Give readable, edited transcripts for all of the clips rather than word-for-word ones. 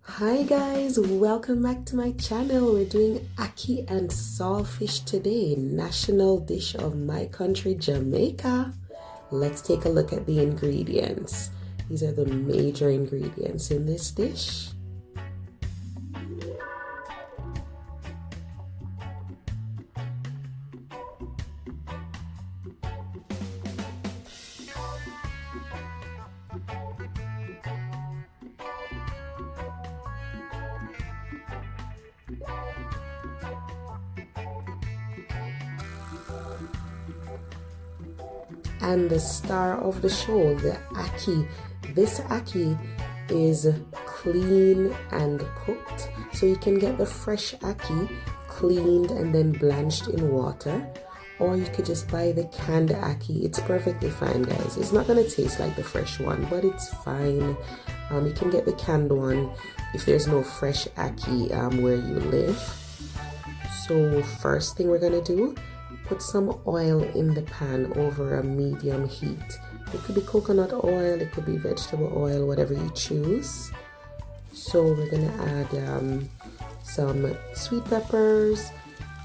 Hi guys, welcome back to my channel. We're doing ackee and saltfish today, national dish of my country, Jamaica. Let's take a look at the ingredients. These are the major ingredients in this dish. And the star of the show, the ackee. This ackee is clean and cooked, so you can get the fresh ackee cleaned and then blanched in water, or you could just buy the canned ackee. It's perfectly fine, guys. It's not gonna taste like the fresh one, but it's fine. You can get the canned one if there's no fresh ackee where you live. So first thing we're gonna do, put some oil in the pan over a medium heat. It could be coconut oil, it could be vegetable oil, whatever you choose. So we're gonna add some sweet peppers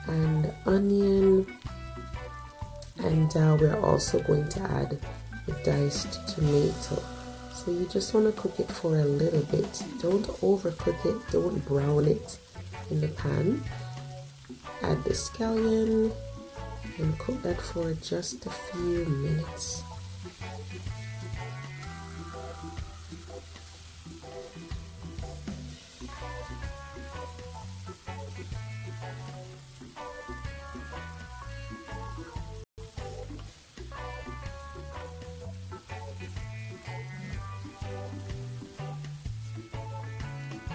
and onion, and we're also going to add the diced tomato. So you just want to cook it for a little bit. Don't overcook it, don't brown it in the pan. Add the scallion and cook that for just a few minutes.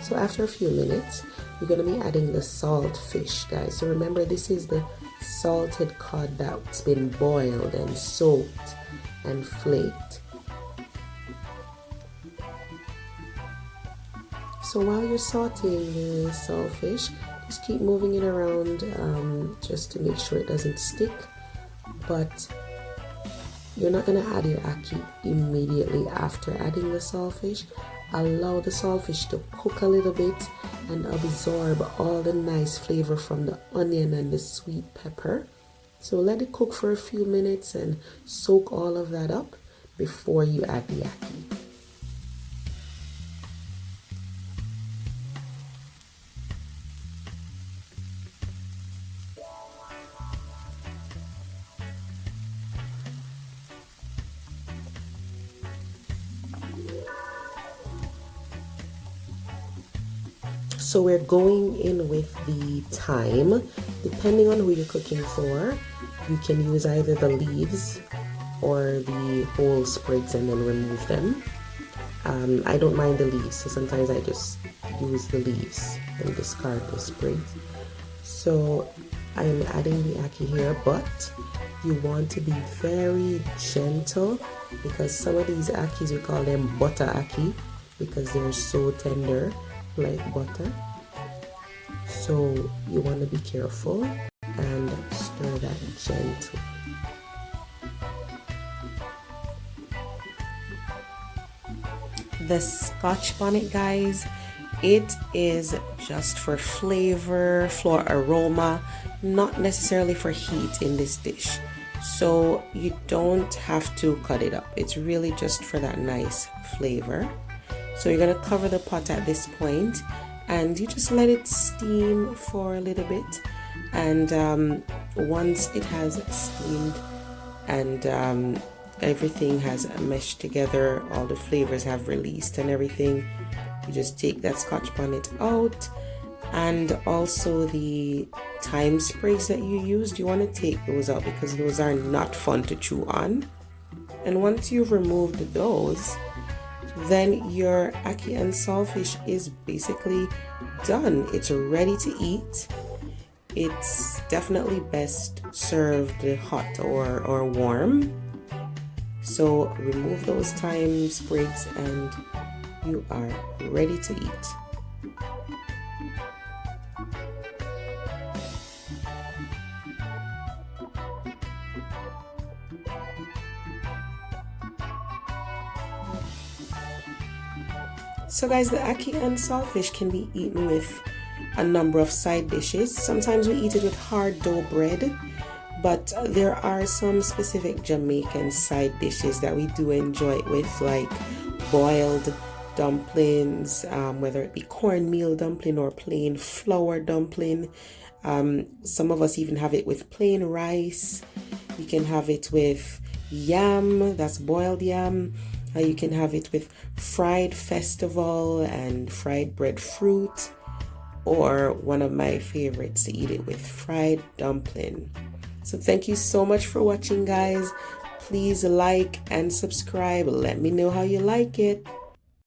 So after a few minutes, you're going to be adding the salt fish, guys. So remember, this is the salted cod that's been boiled and soaked and flaked. So while you're sauteing the saltfish, just keep moving it around just to make sure it doesn't stick. But you're not going to add your ackee immediately after adding the saltfish. Allow the saltfish to cook a little bit and absorb all the nice flavor from the onion and the sweet pepper. So let it cook for a few minutes and soak all of that up before you add the ackee. So we're going in with the thyme. Depending on who you're cooking for, you can use either the leaves or the whole sprigs and then remove them. I don't mind the leaves, so sometimes I just use the leaves and discard the sprigs. So I'm adding the ackee here, but you want to be very gentle because some of these ackees, we call them butter ackee because they're so tender like butter. So you want to be careful and stir that gently. The scotch bonnet, guys, it is just for flavor, for aroma, not necessarily for heat in this dish. So you don't have to cut it up. It's really just for that nice flavor. So you're going to cover the pot at this point and you just let it steam for a little bit. And once it has steamed and everything has meshed together, all the flavors have released and everything, you just take that scotch bonnet out, and also the thyme sprigs that you used, you want to take those out because those are not fun to chew on. And once you've removed those, then your ackee and saltfish is basically done. It's ready to eat. It's definitely best served hot or warm. So remove those thyme sprigs and you are ready to eat. So guys, the ackee and saltfish can be eaten with a number of side dishes. Sometimes we eat it with hard dough bread, but there are some specific Jamaican side dishes that we do enjoy it with, like boiled dumplings, whether it be cornmeal dumpling or plain flour dumpling. Some of us even have it with plain rice. You can have it with yam, that's boiled yam. You can have it with fried festival and fried breadfruit, or one of my favorites to eat it with, fried dumpling. So thank you so much for watching, guys. Please like and subscribe. Let me know how you like it.